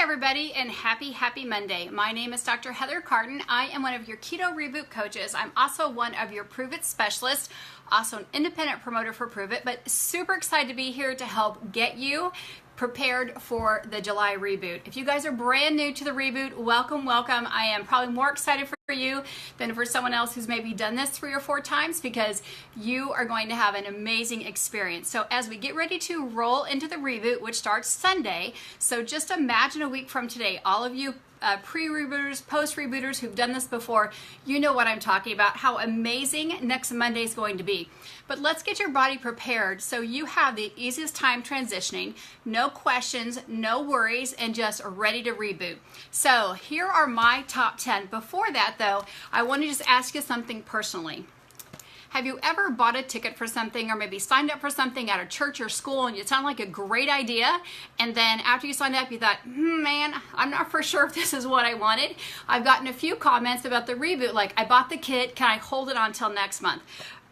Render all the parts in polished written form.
everybody, and happy Monday. My name is Dr. Heather Carden. I am one of your Keto Reboot coaches. I'm also one of your Prove It specialists, also an independent promoter for Prove It, but super excited to be here to help get you prepared for the July reboot. If you guys are brand new to the reboot, welcome. I am probably more excited for you than for someone else who's maybe done this 3 or 4 times, because you are going to have an amazing experience. So as we get ready to roll into the reboot, which starts Sunday, so just imagine a week from today, all of you pre-rebooters, post-rebooters who've done this before, you know what I'm talking about, how amazing next Monday is going to be. But let's get your body prepared so you have the easiest time transitioning, no questions, no worries, and just ready to reboot. So here are my top 10. Before that though, I want to just ask you something personally. Have you ever bought a ticket for something or maybe signed up for something at a church or school and it sounded like a great idea, and then after you signed up you thought, man, I'm not for sure if this is what I wanted? I've gotten a few comments about the reboot like, I bought the kit, can I hold it on until next month?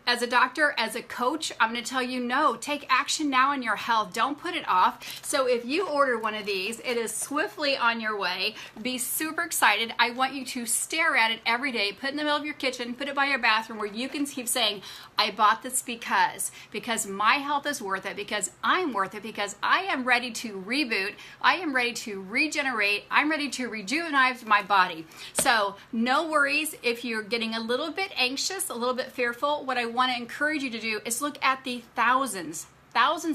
As a doctor, as a coach, I'm going to tell you, no, take action now in your health. Don't put it off. So if you order one of these, it is swiftly on your way. Be super excited. I want you to stare at it every day, put it in the middle of your kitchen, put it by your bathroom where you can keep saying, I bought this because my health is worth it, because I'm worth it, because I am ready to reboot. I am ready to regenerate. I'm ready to rejuvenate my body. So no worries if you're getting a little bit anxious, a little bit fearful. What I want to encourage you to do is look at the thousands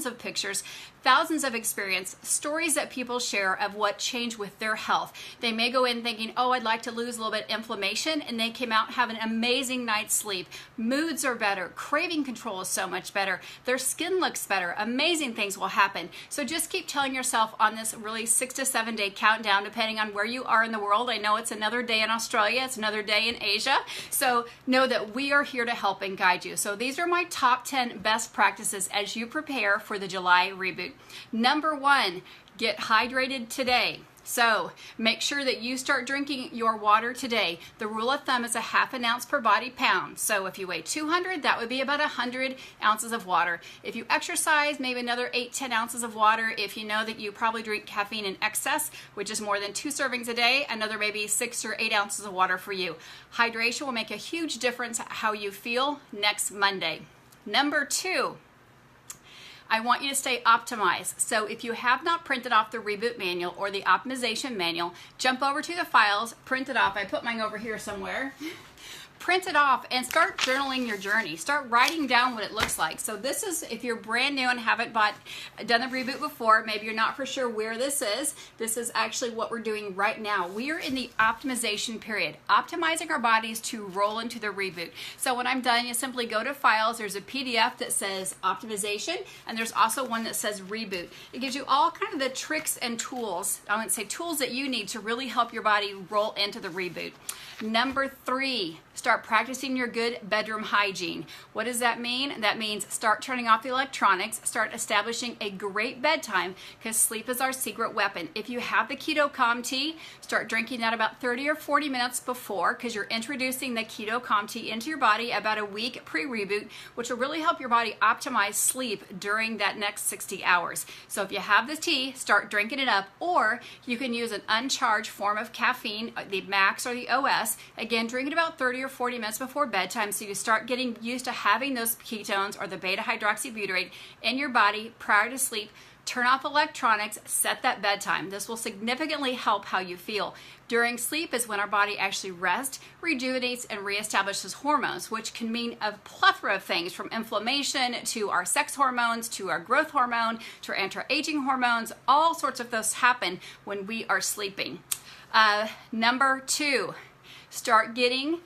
of pictures, thousands of experience, stories that people share of what changed with their health. They may go in thinking, oh, I'd like to lose a little bit of inflammation, and they came out having an amazing night's sleep. Moods are better. Craving control is so much better. Their skin looks better. Amazing things will happen. So just keep telling yourself on this really 6 to 7 day countdown, depending on where you are in the world. I know it's another day in Australia. It's another day in Asia. So know that we are here to help and guide you. So these are my top 10 best practices as you prepare for the July reboot. Number 1, get hydrated today. So make sure that you start drinking your water today. The rule of thumb is a ½ an ounce per body pound. So if you weigh 200, that would be about 100 ounces of water. If you exercise, maybe another 8-10 ounces of water. If you know that you probably drink caffeine in excess, which is more than 2 servings a day, another maybe 6 or 8 ounces of water for you. Hydration will make a huge difference how you feel next Monday. Number 2, I want you to stay optimized. So if you have not printed off the reboot manual or the optimization manual, jump over to the files, print it off. I put mine over here somewhere. Print it off and start journaling your journey. Start writing down what it looks like. So this is, if you're brand new and haven't done the reboot before, maybe you're not for sure where this is actually what we're doing right now. We are in the optimization period, optimizing our bodies to roll into the reboot. So when I'm done, you simply go to files. There's a PDF that says optimization, and there's also one that says reboot. It gives you all kind of the tricks and tools, I wouldn't say tools, that you need to really help your body roll into the reboot. Number 3, start practicing your good bedroom hygiene. What does that mean? That means start turning off the electronics, start establishing a great bedtime, because sleep is our secret weapon. If you have the Keto Calm Tea, start drinking that about 30 or 40 minutes before, because you're introducing the Keto Calm Tea into your body about a week pre-reboot, which will really help your body optimize sleep during that next 60 hours. So if you have the tea, start drinking it up, or you can use an uncharged form of caffeine, the Max or the OS. Again, drink it about 30 or 40 minutes before bedtime, so you start getting used to having those ketones or the beta-hydroxybutyrate in your body prior to sleep. Turn off electronics, set that bedtime. This will significantly help how you feel. During sleep is when our body actually rests, rejuvenates, and reestablishes hormones, which can mean a plethora of things, from inflammation to our sex hormones, to our growth hormone, to our anti-aging hormones. All sorts of those happen when we are sleeping. Number 2, start getting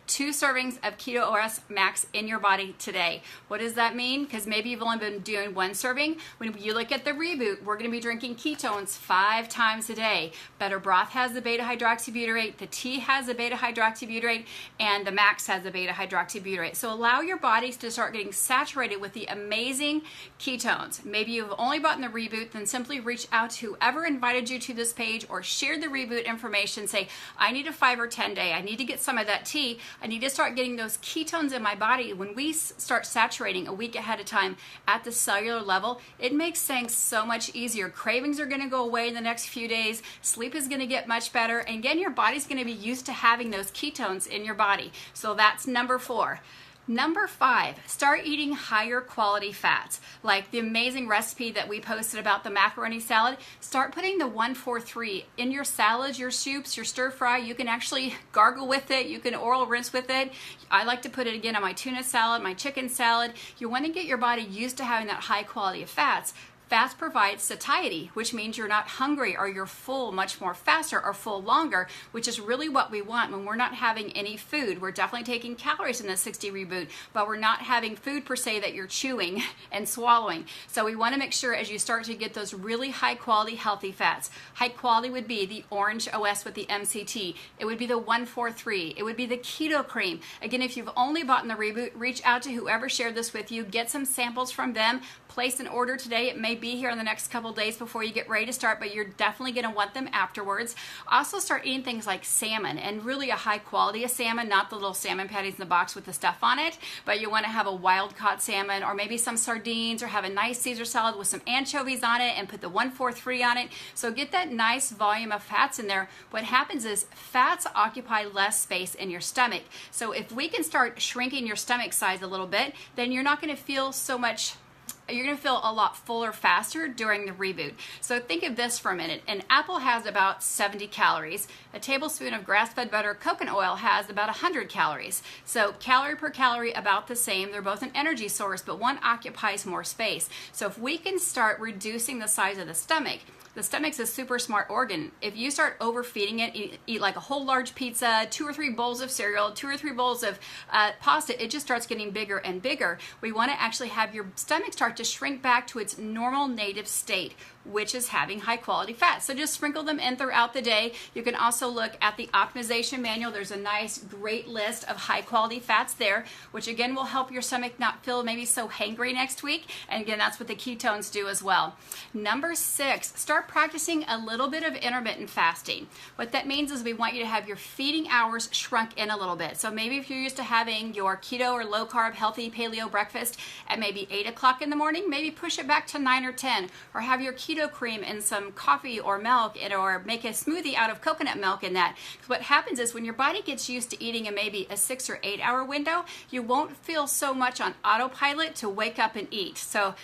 2 servings of Keto OS Max in your body today. What does that mean? Because maybe you've only been doing 1 serving. When you look at the reboot, we're going to be drinking ketones 5 times a day. Better Broth has the beta-hydroxybutyrate, the tea has the beta-hydroxybutyrate, and the Max has the beta-hydroxybutyrate. So allow your bodies to start getting saturated with the amazing ketones. Maybe you've only bought the reboot, then simply reach out to whoever invited you to this page or shared the reboot information. Say, I need a 5 or 10 day. I need to get some of that tea. I need to start getting those ketones in my body. When we start saturating a week ahead of time at the cellular level, it makes things so much easier. Cravings are going to go away in the next few days. Sleep is going to get much better. And again, your body's going to be used to having those ketones in your body. So that's number 4. Number 5, start eating higher quality fats. Like the amazing recipe that we posted about the macaroni salad, start putting the 1-4-3 in your salads, your soups, your stir fry. You can actually gargle with it. You can oral rinse with it. I like to put it again on my tuna salad, my chicken salad. You want to get your body used to having that high quality of fats. Fats provide satiety, which means you're not hungry or you're full much more faster or full longer, which is really what we want when we're not having any food. We're definitely taking calories in the 60 Reboot, but we're not having food per se that you're chewing and swallowing. So we want to make sure as you start to get those really high quality healthy fats. High quality would be the Orange OS with the MCT. It would be the 1-4-3. It would be the keto cream. Again, if you've only bought in the Reboot, reach out to whoever shared this with you. Get some samples from them. Place an order today. It may be here in the next couple days before you get ready to start, but you're definitely going to want them afterwards. Also start eating things like salmon, and really a high quality of salmon, not the little salmon patties in the box with the stuff on it, but you want to have a wild caught salmon or maybe some sardines, or have a nice Caesar salad with some anchovies on it and put the 1-4-3 on it. So get that nice volume of fats in there. What happens is fats occupy less space in your stomach. So if we can start shrinking your stomach size a little bit, then you're not going to feel so much. You're going to feel a lot fuller faster during the Reboot. So think of this for a minute. An apple has about 70 calories. A tablespoon of grass-fed butter coconut oil has about 100 calories. So calorie per calorie, about the same. They're both an energy source, but one occupies more space. So if we can start reducing the size of the stomach's a super smart organ. If you start overfeeding it, eat like a whole large pizza, 2 or 3 bowls of cereal, 2 or 3 bowls of pasta, it just starts getting bigger and bigger. We want to actually have your stomach start to shrink back to its normal native state, which is having high quality fats. So just sprinkle them in throughout the day. You can also look at the optimization manual. There's a nice, great list of high quality fats there, which again will help your stomach not feel maybe so hangry next week. And again, that's what the ketones do as well. Number 6, start practicing a little bit of intermittent fasting. What that means is we want you to have your feeding hours shrunk in a little bit. So maybe if you're used to having your keto or low carb healthy paleo breakfast at maybe 8 o'clock in the morning, maybe push it back to 9 or 10, or have your keto cream and some coffee or milk, or make a smoothie out of coconut milk in that. What happens is when your body gets used to eating in maybe a 6 or 8 hour window, you won't feel so much on autopilot to wake up and eat. So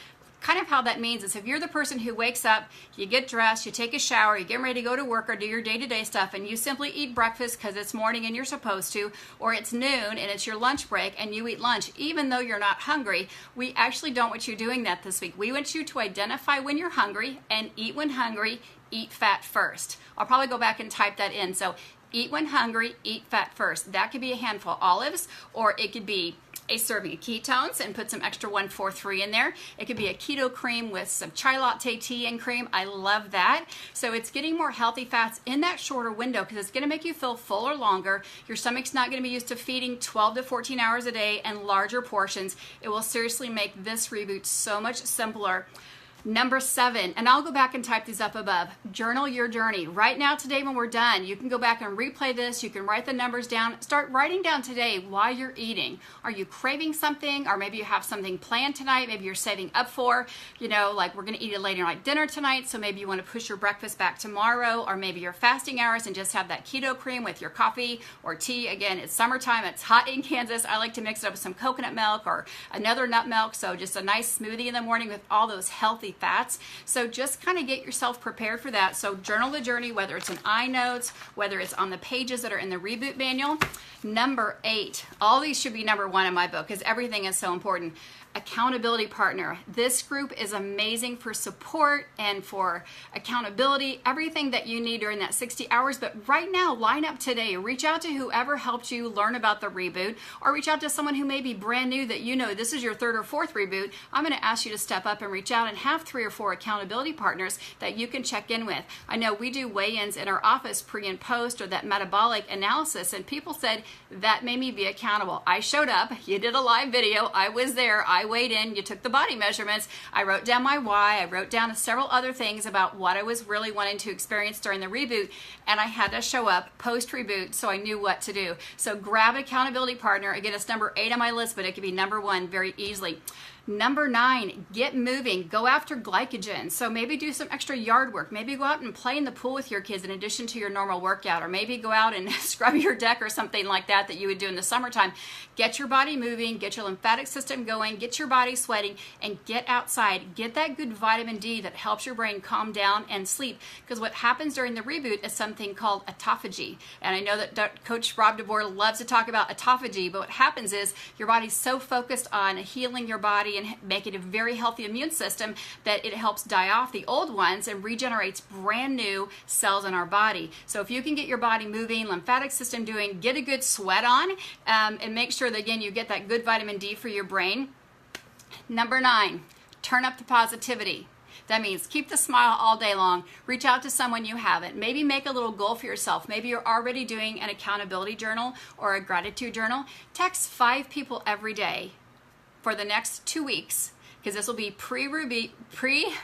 kind of how that means is if you're the person who wakes up, you get dressed, you take a shower, you get ready to go to work or do your day-to-day stuff, and you simply eat breakfast because it's morning and you're supposed to, or it's noon and it's your lunch break and you eat lunch even though you're not hungry, we actually don't want you doing that this week. We want you to identify when you're hungry and eat when hungry, eat fat first. I'll probably go back and type that in. So eat when hungry, eat fat first. That could be a handful of olives, or it could be a serving of ketones and put some extra 1-4-3 in there. It could be a keto cream with some chai latte tea and cream. I love that. So it's getting more healthy fats in that shorter window because it's going to make you feel fuller longer. Your stomach's not going to be used to feeding 12 to 14 hours a day and larger portions. It will seriously make this Reboot so much simpler. Number 7, and I'll go back and type these up above. Journal your journey. Right now, today when we're done, you can go back and replay this. You can write the numbers down. Start writing down today why you're eating. Are you craving something? Or maybe you have something planned tonight. Maybe you're saving up for, like we're going to eat a later night dinner tonight. So maybe you want to push your breakfast back tomorrow, or maybe your fasting hours and just have that keto cream with your coffee or tea. Again, it's summertime. It's hot in Kansas. I like to mix it up with some coconut milk or another nut milk. So just a nice smoothie in the morning with all those healthy fats. So just kind of get yourself prepared for that. So journal the journey, whether it's in iNotes, whether it's on the pages that are in the Reboot manual. Number 8, all these should be number 1 in my book because everything is so important. Accountability partner. This group is amazing for support and for accountability, everything that you need during that 60 hours. But right now, line up today. Reach out to whoever helped you learn about the Reboot, or reach out to someone who may be brand new that this is your 3rd or 4th Reboot. I'm going to ask you to step up and reach out and have 3 or 4 accountability partners that you can check in with. I know we do weigh-ins in our office pre and post, or that metabolic analysis, and people said that made me be accountable. I showed up. You did a live video. I was there. I I weighed in, you took the body measurements, I wrote down my why, I wrote down several other things about what I was really wanting to experience during the reboot, and I had to show up post-reboot so I knew what to do. So grab an accountability partner. Again, it's number 8 on my list, but it could be number 1 very easily. Number 9, get moving. Go after glycogen. So maybe do some extra yard work. Maybe go out and play in the pool with your kids in addition to your normal workout, or maybe go out and scrub your deck or something like that that you would do in the summertime. Get your body moving, get your lymphatic system going, get your body sweating, and get outside. Get that good vitamin D that helps your brain calm down and sleep, because what happens during the reboot is something called autophagy. And I know that Coach Rob DeBoer loves to talk about autophagy, but what happens is your body's so focused on healing your body and making a very healthy immune system that it helps die off the old ones and regenerates brand new cells in our body. So if you can get your body moving, lymphatic system doing, get a good sweat on, and make sure that, again, you get that good vitamin D for your brain. Number 9, turn up the positivity. That means keep the smile all day long. Reach out to someone you haven't. Maybe make a little goal for yourself. Maybe you're already doing an accountability journal or a gratitude journal. Text 5 people every day for the next 2 weeks, because this will be pre-reboot,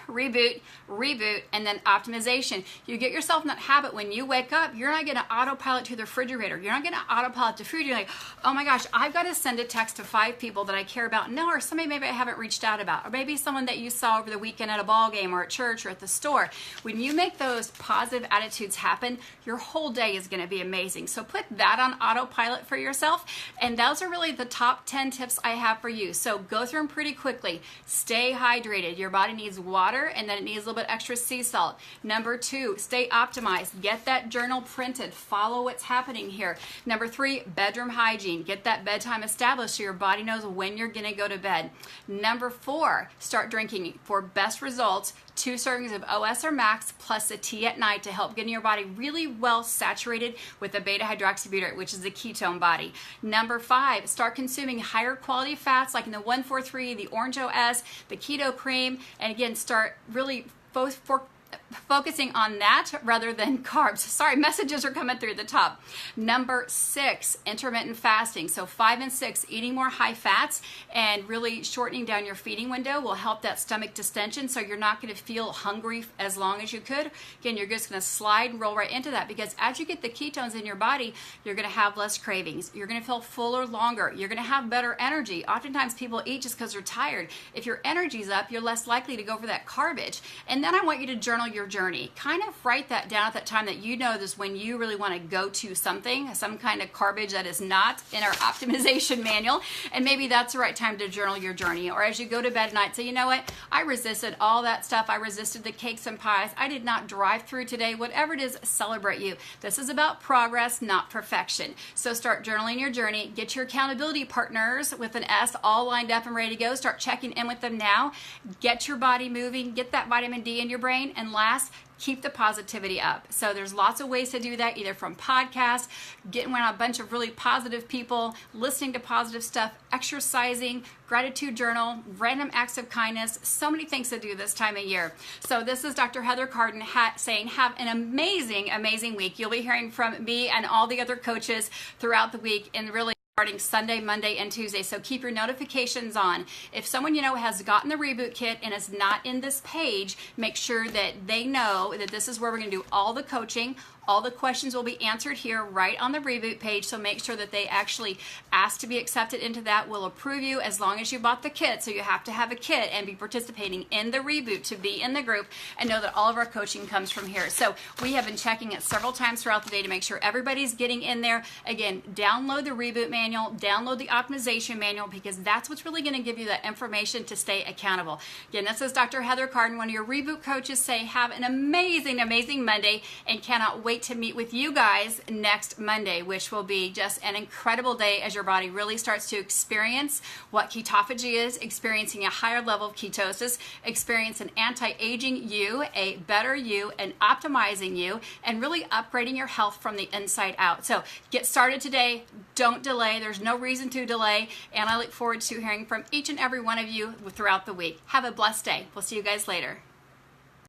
reboot, and then optimization. You get yourself in that habit when you wake up, you're not going to autopilot to the refrigerator. You're not going to autopilot to food. You're like, oh my gosh, I've got to send a text to 5 people that I care about. No, or somebody maybe I haven't reached out about, or maybe someone that you saw over the weekend at a ball game or at church or at the store. When you make those positive attitudes happen, your whole day is going to be amazing. So put that on autopilot for yourself. And those are really the top 10 tips I have for you. So go through them pretty quickly. Stay hydrated. Your body needs water, and then it needs a little bit extra sea salt. Number 2, stay optimized. Get that journal printed. Follow what's happening here. Number 3, bedroom hygiene. Get that bedtime established so your body knows when you're going to go to bed. Number 4, start drinking. For best results, 2 servings of OS or Max plus a tea at night to help getting your body really well saturated with the beta hydroxybutyrate, which is the ketone body. Number 5, start consuming higher quality fats like in the 143, the Orange OS, the keto cream, and again, start really focusing on that rather than carbs. Sorry, messages are coming through the top. Number 6, intermittent fasting. So 5 and 6, eating more high fats and really shortening down your feeding window will help that stomach distension, so you're not going to feel hungry as long as you could. Again, you're just going to slide and roll right into that, because as you get the ketones in your body, you're going to have less cravings. You're going to feel fuller longer. You're going to have better energy. Oftentimes people eat just because they're tired. If your energy's up, you're less likely to go for that garbage. And then I want you to journal your journey. Kind of write that down at that time that you know this when you really want to go to something, some kind of garbage that is not in our optimization manual, and maybe that's the right time to journal your journey. Or as you go to bed at night, say, you know what, I resisted all that stuff. I resisted the cakes and pies. I did not drive through today. Whatever it is, celebrate you. This is about progress, not perfection. So start journaling your journey. Get your accountability partners with an S all lined up and ready to go. Start checking in with them now. Get your body moving. Get that vitamin D in your brain. And last, keep the positivity up. So there's lots of ways to do that, either from podcasts, getting around a bunch of really positive people, listening to positive stuff, exercising, gratitude journal, random acts of kindness, so many things to do this time of year. So this is Dr. Heather Carden saying have an amazing, amazing week. You'll be hearing from me and all the other coaches throughout the week, and really starting Sunday, Monday, and Tuesday. So keep your notifications on. If someone you know has gotten the reboot kit and is not in this page, make sure that they know that this is where we're going to do all the coaching. All the questions will be answered here right on the reboot page, so make sure that they actually ask to be accepted into that. We'll approve you as long as you bought the kit, so you have to have a kit and be participating in the reboot to be in the group, and know that all of our coaching comes from here. So we have been checking it several times throughout the day to make sure everybody's getting in there. Again, download the reboot manual, download the optimization manual, because that's what's really going to give you that information to stay accountable. Again, this is Dr. Heather Carden, one of your reboot coaches. Say have an amazing, amazing Monday, and cannot wait to meet with you guys next Monday, which will be just an incredible day as your body really starts to experience what ketophagy is, experiencing a higher level of ketosis, experience an anti-aging you, a better you, and optimizing you, and really upgrading your health from the inside out. So get started today. Don't delay. There's no reason to delay, and I look forward to hearing from each and every one of you throughout the week. Have a blessed day. We'll see you guys later.